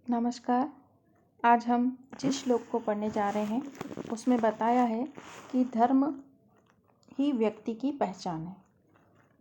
नमस्कार। आज हम जिस श्लोक को पढ़ने जा रहे हैं उसमें बताया है कि धर्म ही व्यक्ति की पहचान है।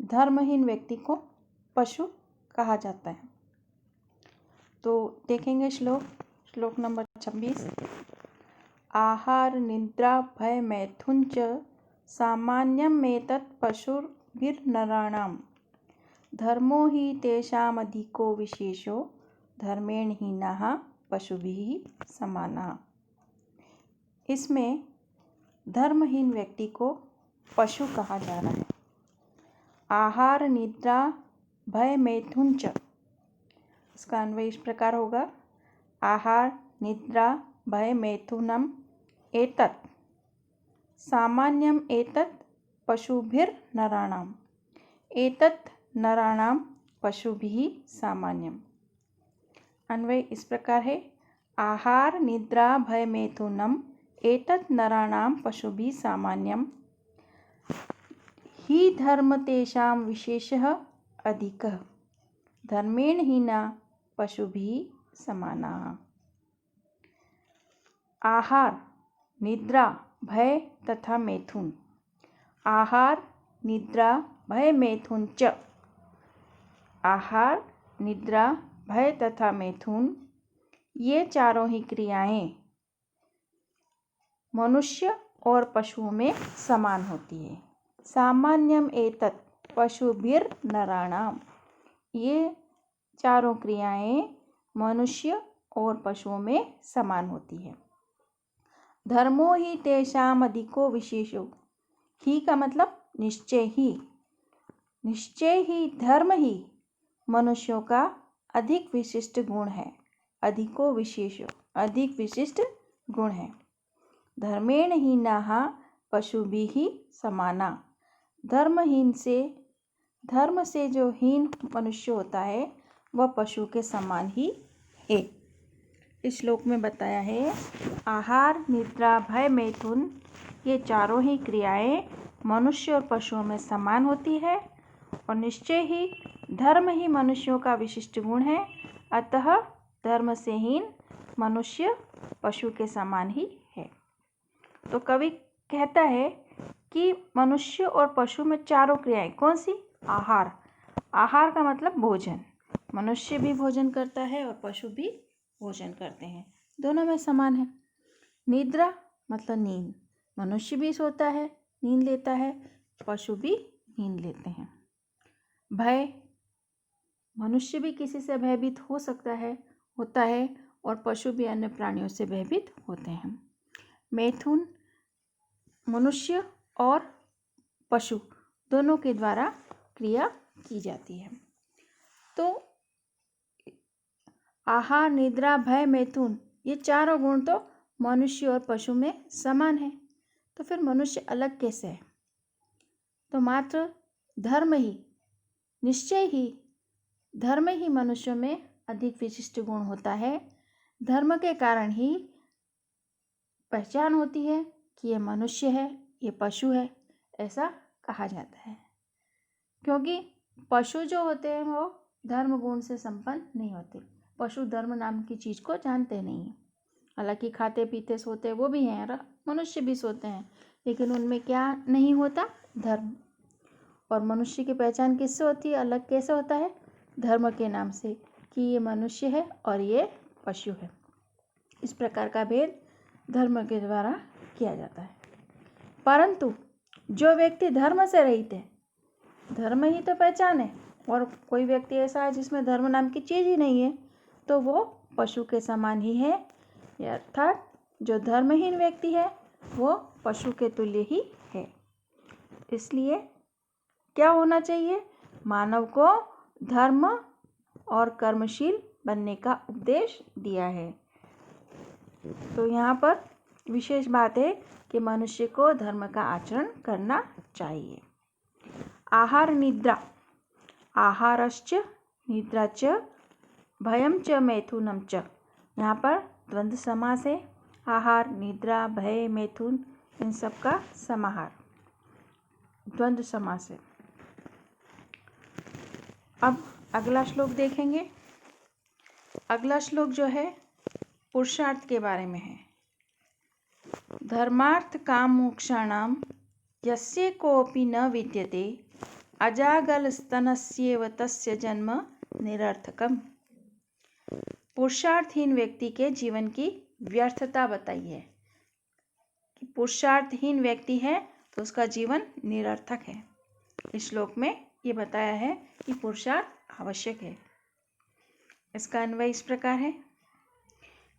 धर्महीन व्यक्ति को पशु कहा जाता है। तो देखेंगे श्लोक नंबर 26। आहार निद्रा भय मैथुन च सामान्यमेतत् पशुभिर्नराणां धर्मो हि तेषामधिको विशेषो धर्मेण हीनाः पशुभिः समानाः। इसमें धर्महीन व्यक्ति को पशु कहा जा रहा है। आहार निद्रा भय मैथुन च, इसका अन्वय इस प्रकार होगा। आहार निद्रा भय मैथुनम एतत् सामान्यम एतत् पशुभिर्नराणाम् एतत् नराणां पशुभिः सामान्यम। अन्वय इस प्रकार है। आहार निद्रा भय मैथुनम एतत् नराणां पशुभिः सामान्यम हि धर्म तेषां विशेषः अधिकः धर्मेण हीना पशुभिः समानाः। आहार निद्रा भय तथा मैथुन। आहार निद्रा भय मैथुन च। आहार निद्रा भय तथा मैथुन, ये चारों ही क्रियाएं मनुष्य और पशुओं में समान होती है। सामान्यम एतत् पशुभिर्नराणां, ये चारों क्रियाएं मनुष्य और पशुओं में समान होती है। धर्मो ही तेषाम अधिको विशेषो, ही का मतलब निश्चय ही। निश्चय ही धर्म ही मनुष्यों का अधिक विशिष्ट गुण है। अधिको विशेषो, अधिक विशिष्ट गुण है। धर्मेण हीनाः पशुभिः समाना, धर्म से जो हीन मनुष्य होता है वह पशु के समान ही है। इस श्लोक में बताया है आहार निद्रा भय मैथुन, ये चारों ही क्रियाएं मनुष्य और पशुओं में समान होती है और निश्चय ही धर्म ही मनुष्यों का विशिष्ट गुण है। अतः धर्म से हीन मनुष्य पशु के समान ही है। तो कवि कहता है कि मनुष्य और पशु में चारों क्रियाएं कौन सी? आहार। आहार का मतलब भोजन। मनुष्य भी भोजन करता है और पशु भी भोजन करते हैं, दोनों में समान है। निद्रा मतलब नींद। मनुष्य भी सोता है, नींद लेता है, पशु भी नींद लेते हैं। भय, मनुष्य भी किसी से भयभीत हो सकता है, होता है, और पशु भी अन्य प्राणियों से भयभीत होते हैं। मैथुन, मनुष्य और पशु दोनों के द्वारा क्रिया की जाती है। तो आहार निद्रा भय मैथुन, ये चारों गुण तो मनुष्य और पशु में समान है। तो फिर मनुष्य अलग कैसे है? तो मात्र धर्म ही, निश्चय ही धर्म ही मनुष्यों में अधिक विशिष्ट गुण होता है। धर्म के कारण ही पहचान होती है कि ये मनुष्य है, ये पशु है, ऐसा कहा जाता है। क्योंकि पशु जो होते हैं वो धर्म गुण से संपन्न नहीं होते। पशु धर्म नाम की चीज़ को जानते नहीं हैं। हालांकि खाते पीते सोते वो भी हैं और मनुष्य भी सोते हैं, लेकिन उनमें क्या नहीं होता? धर्म। और मनुष्य की पहचान किससे होती है? अलग कैसे होता है? धर्म के नाम से, कि ये मनुष्य है और ये पशु है। इस प्रकार का भेद धर्म के द्वारा किया जाता है। परंतु जो व्यक्ति धर्म से रहित है, धर्म ही तो पहचान है, और कोई व्यक्ति ऐसा है जिसमें धर्म नाम की चीज़ ही नहीं है, तो वो पशु के समान ही है। अर्थात जो धर्महीन व्यक्ति है वो पशु के तुल्य ही है। इसलिए क्या होना चाहिए? मानव को धर्म और कर्मशील बनने का उपदेश दिया है। तो यहाँ पर विशेष बात है कि मनुष्य को धर्म का आचरण करना चाहिए। आहार निद्रा, आहारश्च निद्रा च भयं च मैथुनं च, यहाँ पर द्वंद्व समास है। आहार निद्रा भय मैथुन, इन सब का समाहार द्वंद्व समास है। अब अगला श्लोक देखेंगे। अगला श्लोक जो है पुरुषार्थ के बारे में है। धर्मार्थ काम मोक्षाणाम यस्य कोऽपि न विद्यते अजागलस्तनस्येव तस्य जन्म निरर्थकम। पुरुषार्थहीन व्यक्ति के जीवन की व्यर्थता बताई है कि पुरुषार्थहीन व्यक्ति है तो उसका जीवन निरर्थक है। इस श्लोक में ये बताया है कि पुरुषार्थ आवश्यक है। इसका अन्वय इस प्रकार है।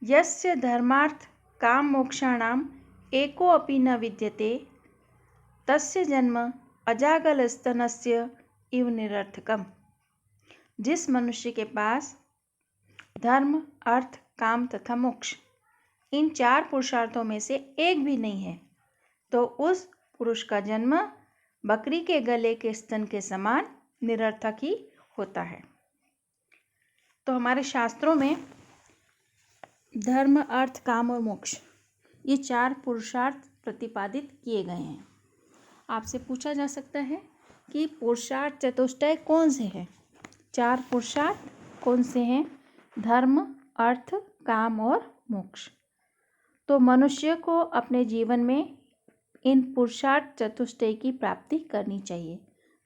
यस्य धर्मार्थ काम मोक्षाणाम एको अपि न विद्यते तस्य जन्म अजागलस्तनस्य इव निरर्थकम। जिस मनुष्य के पास धर्म, अर्थ, काम तथा मोक्ष इन 4 पुरुषार्थों में से एक भी नहीं है तो उस पुरुष का जन्म बकरी के गले के स्तन के समान निरर्थक ही होता है। तो हमारे शास्त्रों में धर्म, अर्थ, काम और मोक्ष ये 4 पुरुषार्थ प्रतिपादित किए गए हैं। आपसे पूछा जा सकता है कि पुरुषार्थ चतुष्टय कौन से हैं? 4 पुरुषार्थ कौन से हैं? धर्म, अर्थ, काम और मोक्ष। तो मनुष्य को अपने जीवन में इन पुरुषार्थ चतुष्टय की प्राप्ति करनी चाहिए।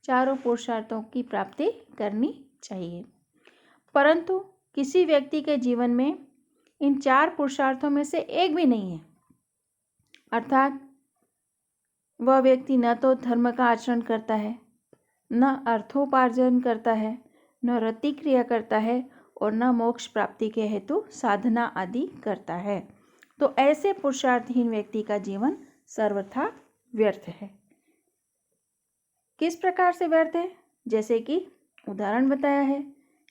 चारों पुरुषार्थों की प्राप्ति करनी चाहिए। परंतु किसी व्यक्ति के जीवन में इन 4 पुरुषार्थों में से एक भी नहीं है, अर्थात वह व्यक्ति न तो धर्म का आचरण करता है, न अर्थोपार्जन करता है, न रति क्रिया करता है और न मोक्ष प्राप्ति के हेतु साधना आदि करता है, तो ऐसे पुरुषार्थहीन व्यक्ति का जीवन सर्वथा व्यर्थ है। किस प्रकार से व्यर्थ है? जैसे कि उदाहरण बताया है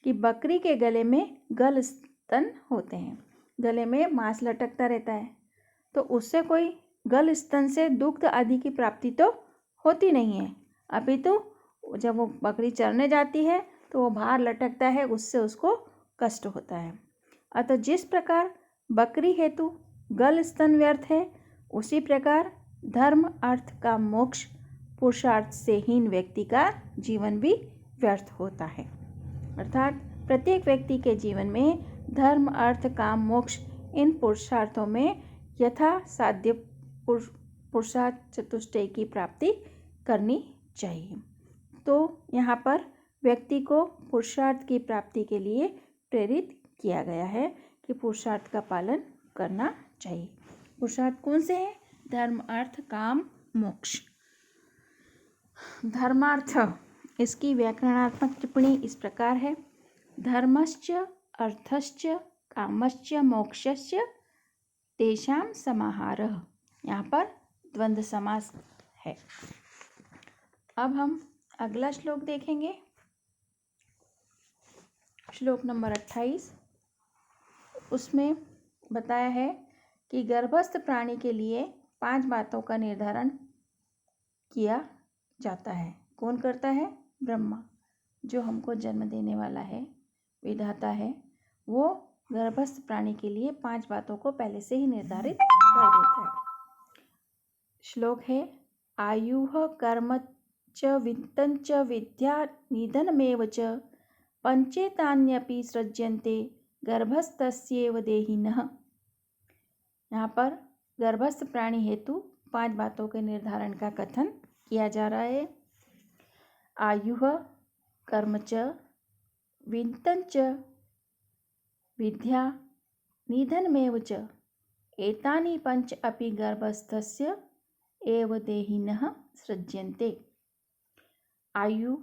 कि बकरी के गले में गल स्तन होते हैं, गले में मांस लटकता रहता है, तो उससे कोई गल स्तन से दुग्ध आदि की प्राप्ति तो होती नहीं है, अपितु जब वो बकरी चरने जाती है तो वो बाहर लटकता है, उससे उसको कष्ट होता है। अतः जिस प्रकार बकरी हेतु गल स्तन व्यर्थ है, उसी प्रकार धर्म, अर्थ, काम, मोक्ष पुरुषार्थ से हीन व्यक्ति का जीवन भी व्यर्थ होता है। अर्थात प्रत्येक व्यक्ति के जीवन में धर्म, अर्थ, काम, मोक्ष इन पुरुषार्थों में यथा साध्य पुरुषार्थ चतुष्टय की प्राप्ति करनी चाहिए। तो यहाँ पर व्यक्ति को पुरुषार्थ की प्राप्ति के लिए प्रेरित किया गया है कि पुरुषार्थ का पालन करना चाहिए। पुरुषार्थ कौन से हैं? धर्म, अर्थ, काम, मोक्ष। धर्मार्थ, इसकी व्याकरणात्मक टिप्पणी इस प्रकार है। धर्मश्च अर्थश्च कामश्च मोक्षश्च तेषां समाहारः। यहाँ पर द्वंद्व समास है। अब हम अगला श्लोक देखेंगे, श्लोक नंबर 28। उसमें बताया है कि गर्भस्थ प्राणी के लिए 5 बातों का निर्धारण किया जाता है। कौन करता है? ब्रह्मा, जो हमको जन्म देने वाला है, विधाता है, वो गर्भस्थ प्राणी के लिए 5 बातों को पहले से ही निर्धारित कर देता है। श्लोक है आयुः कर्म च वित्तं च विद्या निधनमेव च पंचेतान्यपि सृज्यन्ते गर्भस्थस्येव देहिनः। यहाँ पर गर्भस्थ प्राणी हेतु 5 बातों के निर्धारण का कथन किया जा रहा है। आयुः कर्म च वित्तं च विद्या निधनमेव च एतानि 5 अपि गर्भस्थस्य एव देहिनः सृज्यन्ते। आयु,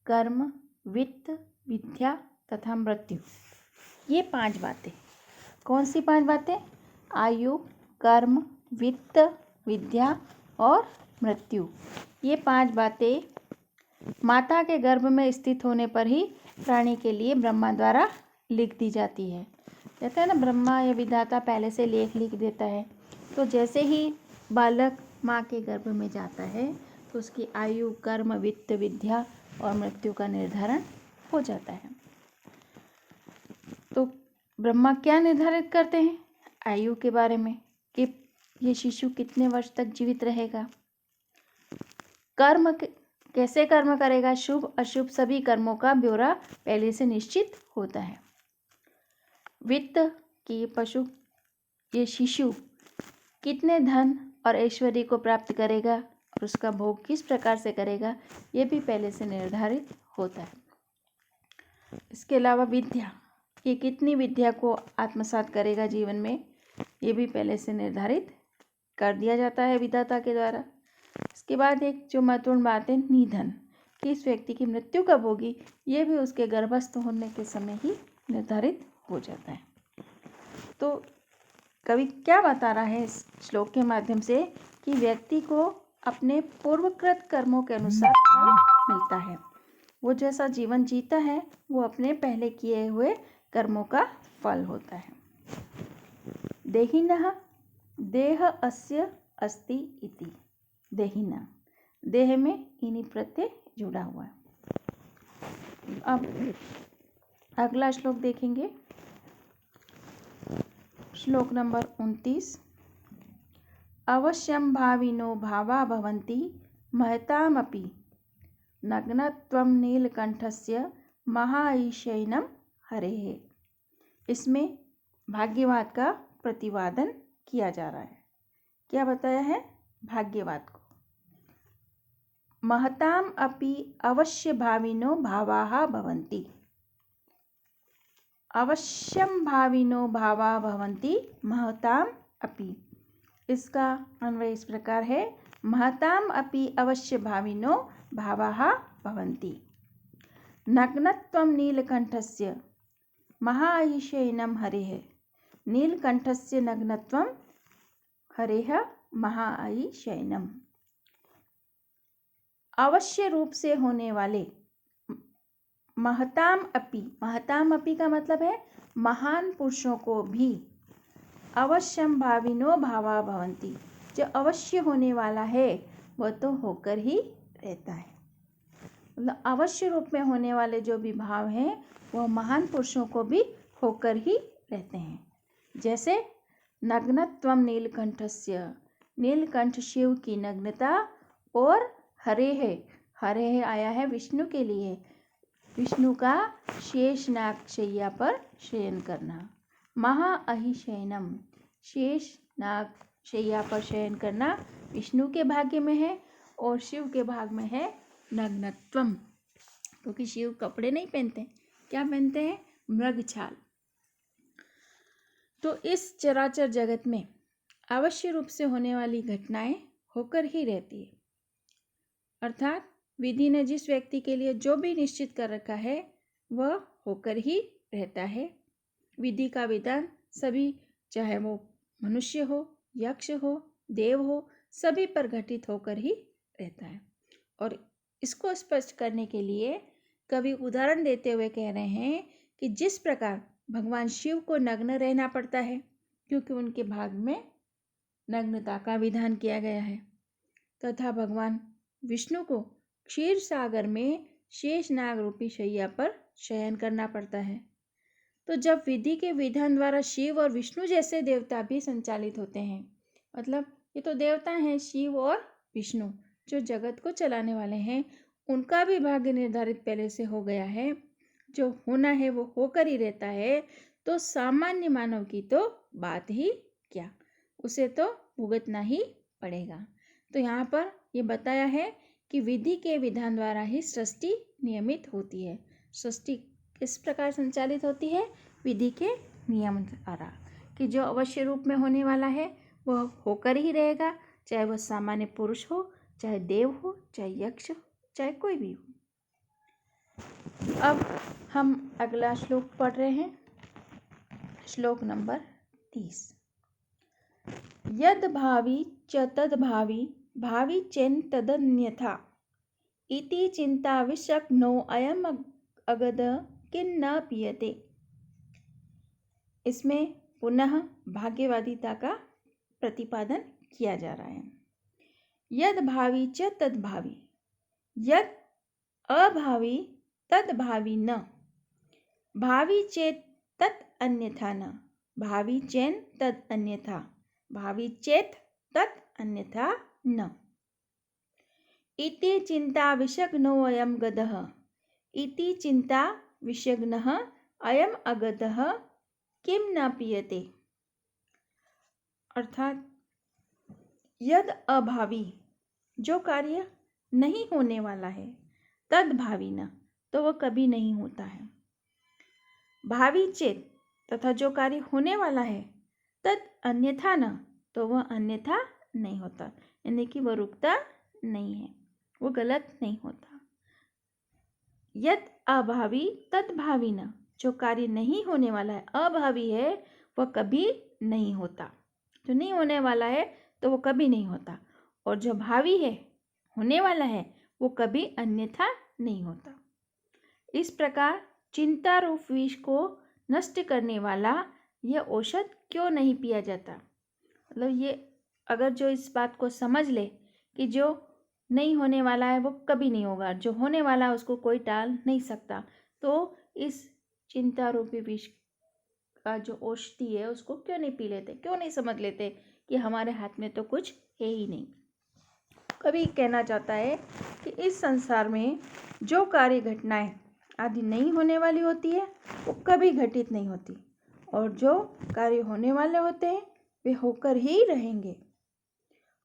कर्म, वित्त, विद्या तथा मृत्यु, ये 5 बातें। कौन सी 5 बातें? आयु, कर्म, वित्त, विद्या और मृत्यु। ये 5 बातें माता के गर्भ में स्थित होने पर ही प्राणी के लिए ब्रह्मा द्वारा लिख दी जाती है। कहते हैं ना, ब्रह्मा या विधाता पहले से लेख लिख देता है। तो जैसे ही बालक माँ के गर्भ में जाता है तो उसकी आयु, कर्म, वित्त, विद्या और मृत्यु का निर्धारण हो जाता है। तो ब्रह्मा क्या निर्धारित करते हैं? आयु के बारे में कि ये शिशु कितने वर्ष तक जीवित रहेगा। कर्म कैसे कर्म करेगा, शुभ अशुभ सभी कर्मों का ब्यौरा पहले से निश्चित होता है। वित्त कि पशु ये शिशु कितने धन और ऐश्वर्य को प्राप्त करेगा और उसका भोग किस प्रकार से करेगा, ये भी पहले से निर्धारित होता है। इसके अलावा विद्या, ये कितनी विद्या को आत्मसात करेगा जीवन में, ये भी पहले से निर्धारित कर दिया जाता है विधाता के द्वारा। इसके बाद एक जो महत्वपूर्ण बात है निधन, कि इस व्यक्ति की मृत्यु कब होगी, ये भी उसके गर्भस्थ होने के समय ही निर्धारित हो जाता है। तो कवि क्या बता रहा है इस श्लोक के माध्यम से, कि व्यक्ति को अपने पूर्वकृत कर्मों के अनुसार फल मिलता है। वो जैसा जीवन जीता है वो अपने पहले किए हुए कर्मों का फल होता है। देहिनः देह अस्य अस्ति इति। देहिना, देह में इनी प्रत्यय जुड़ा हुआ है। अब अगला श्लोक देखेंगे, श्लोक नंबर 29। अवश्यं भाविनो भावा भवन्ति महतामपि नग्नत्वं नीलकंठस्य महाईशैनं हरेः। इसमें भाग्यवाद का प्रतिपादन किया जा रहा है। क्या बताया है? भाग्यवाद को। महताम अपि अवश्य भाविनो भावाः भवन्ति। अवश्यम भाविनो भावा भवन्ति महताम अपि। इसका अन्वय इस प्रकार है, महताम अपि अवश्य भाविनो भावाः भवन्ति नग्नत्वं नीलकंठस्य महाईशैनं हरेः। नीलकंठस्य नग्नत्वं हरेः महाईशैनं। अवश्य रूप से होने वाले महताम अपि, महताम अपि का मतलब है महान पुरुषों को भी, अवश्यम भाविनो भावा भवन्ति, जो अवश्य होने वाला है वह तो होकर ही रहता है। मतलब अवश्य रूप में होने वाले जो भी भाव हैं वह महान पुरुषों को भी होकर ही रहते हैं। जैसे नग्नत्वम नीलकंठस्य, नीलकंठ शिव की नग्नता, और हरे है, हरे है आया है विष्णु के लिए, विष्णु का शेष नाग शैया पर शयन करना। महाअहिशयनम, शेष नाग शैया पर शयन करना विष्णु के भाग्य में है, और शिव के भाग में है नग्नत्वम, क्योंकि शिव कपड़े नहीं पहनते, क्या पहनते हैं? मृगछाल। तो इस चराचर जगत में अवश्य रूप से होने वाली घटनाएं होकर ही रहती है। अर्थात विधि ने जिस व्यक्ति के लिए जो भी निश्चित कर रखा है वह होकर ही रहता है। विधि का विधान सभी, चाहे वो मनुष्य हो, यक्ष हो, देव हो, सभी पर घटित होकर ही रहता है। और इसको स्पष्ट करने के लिए कवि उदाहरण देते हुए कह रहे हैं कि जिस प्रकार भगवान शिव को नग्न रहना पड़ता है क्योंकि उनके भाग में नग्नता का विधान किया गया है, तथा भगवान विष्णु को क्षीर सागर में शेष नाग रूपी शैया पर शयन करना पड़ता है। तो जब विधि के विधान द्वारा शिव और विष्णु जैसे देवता भी संचालित होते हैं, मतलब ये तो देवता हैं शिव और विष्णु जो जगत को चलाने वाले हैं, उनका भी भाग्य निर्धारित पहले से हो गया है, जो होना है वो होकर ही रहता है, तो सामान्य मानव की तो बात ही क्या, उसे तो भुगतना ही पड़ेगा। तो यहाँ पर ये बताया है कि विधि के विधान द्वारा ही सृष्टि नियमित होती है। सृष्टि किस प्रकार संचालित होती है? विधि के नियम द्वारा, कि जो अवश्य रूप में होने वाला है वह होकर ही रहेगा, चाहे वह सामान्य पुरुष हो, चाहे देव हो, चाहे यक्ष हो, चाहे कोई भी हो। अब हम अगला श्लोक पढ़ रहे हैं, श्लोक नंबर 30। यद भावी च तद भावी, भावी चेन तदन्यथा, इति चिंता विषक्नो अयम अगद किन्न पीयते। इसमें पुनः भाग्यवादिता का प्रतिपादन किया जा रहा है। यद भावी च तद भावी, यद अभावी तद भावी न, भावी चेत तत् अन्यथा न, भावी चेन तद अन्यथा, भावी चेत तत् अन्यथा न। इति चिंता विषग्नो अयम गदः, इति चिंता विषग्नः अयम अगदः किम न पीयते, अर्थात यद अभावी, जो कार्य नहीं होने वाला है, तद भावी न, तो वह कभी नहीं होता है। भावी चेत, तथा जो कार्य होने वाला है, तद अन्यथा न, तो वह अन्यथा नहीं होता, यानी कि वह रुकता नहीं है, वो गलत नहीं होता। यद अभावी तद भावी न, जो कार्य नहीं होने वाला है, अभावी है, वह कभी नहीं होता। जो नहीं होने वाला है तो वो कभी नहीं होता, और जो भावी है, होने वाला है, वो कभी अन्यथा नहीं होता। इस प्रकार चिंता रूप विष को नष्ट करने वाला यह औषध क्यों नहीं पिया जाता। मतलब ये अगर जो इस बात को समझ ले कि जो नहीं होने वाला है वो कभी नहीं होगा, जो होने वाला है उसको कोई टाल नहीं सकता, तो इस चिंता रूपी विष का जो औषधि है उसको क्यों नहीं पी लेते, क्यों नहीं समझ लेते कि हमारे हाथ में तो कुछ है ही नहीं। कभी कहना चाहता है कि इस संसार में जो कार्य घटनाएं आदि नहीं होने वाली होती है वो कभी घटित नहीं होती, और जो कार्य होने वाले होते हैं वे होकर ही रहेंगे।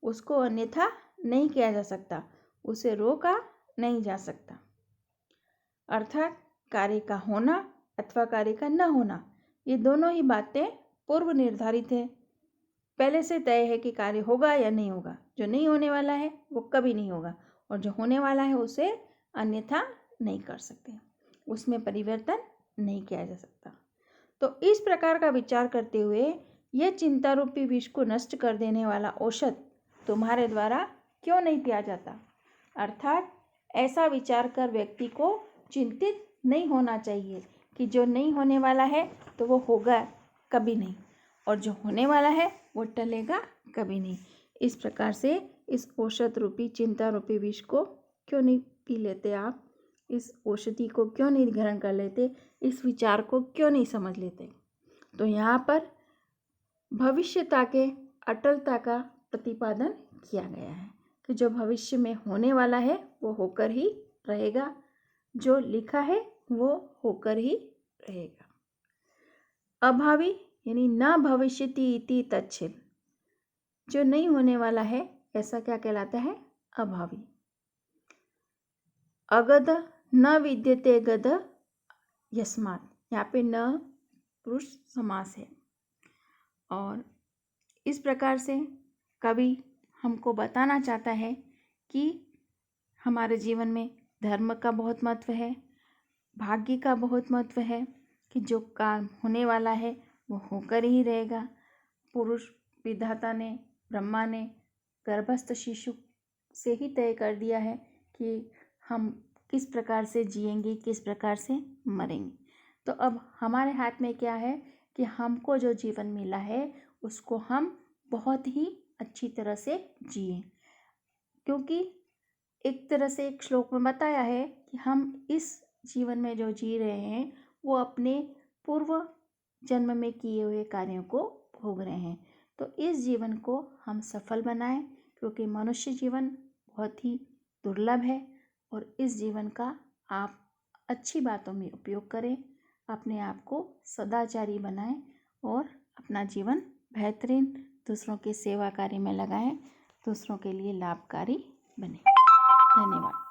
उसको अन्यथा नहीं किया जा सकता, उसे रोका नहीं जा सकता। अर्थात कार्य का होना अथवा कार्य का न होना, ये दोनों ही बातें पूर्व निर्धारित है, पहले से तय है कि कार्य होगा या नहीं होगा। जो नहीं होने वाला है वो कभी नहीं होगा, और जो होने वाला है उसे अन्यथा नहीं कर सकते, उसमें परिवर्तन नहीं किया जा सकता। तो इस प्रकार का विचार करते हुए यह चिंता रूपी विष को नष्ट कर देने वाला औषध तुम्हारे द्वारा क्यों नहीं पिया जाता। अर्थात ऐसा विचार कर व्यक्ति को चिंतित नहीं होना चाहिए कि जो नहीं होने वाला है तो वो होगा कभी नहीं, और जो होने वाला है वो टलेगा कभी नहीं। इस प्रकार से इस औषध रूपी चिंता रूपी विष को क्यों नहीं पी लेते आप, इस औषधि को क्यों नहीं ग्रहण कर लेते, इस विचार को क्यों नहीं समझ लेते। तो यहाँ पर भविष्यता के अटलता का प्रतिपादन किया गया है कि जो भविष्य में होने वाला है वो होकर ही रहेगा, जो लिखा है वो होकर ही रहेगा। अभावी यानी न भविष्यति इति तच्छिल, जो नहीं होने वाला है ऐसा क्या कहलाता है, अभावी। अगध न विद्यते गद यस्मात्, यहाँ पे न पुरुष समास है, और इस प्रकार से कवि हमको बताना चाहता है कि हमारे जीवन में धर्म का बहुत महत्व है, भाग्य का बहुत महत्व है, कि जो काम होने वाला है वो होकर ही रहेगा। पुरुष विधाता ने, ब्रह्मा ने गर्भस्थ शिशु से ही तय कर दिया है कि हम किस प्रकार से जिएंगे, किस प्रकार से मरेंगे। तो अब हमारे हाथ में क्या है कि हमको जो जीवन मिला है उसको हम बहुत ही अच्छी तरह से जिए, क्योंकि एक तरह से एक श्लोक में बताया है कि हम इस जीवन में जो जी रहे हैं वो अपने पूर्व जन्म में किए हुए कार्यों को भोग रहे हैं। तो इस जीवन को हम सफल बनाएं, क्योंकि मनुष्य जीवन बहुत ही दुर्लभ है, और इस जीवन का आप अच्छी बातों में उपयोग करें, अपने आप को सदाचारी बनाएं और अपना जीवन बेहतरीन दूसरों के सेवा कार्य में लगाएं, दूसरों के लिए लाभकारी बने। धन्यवाद।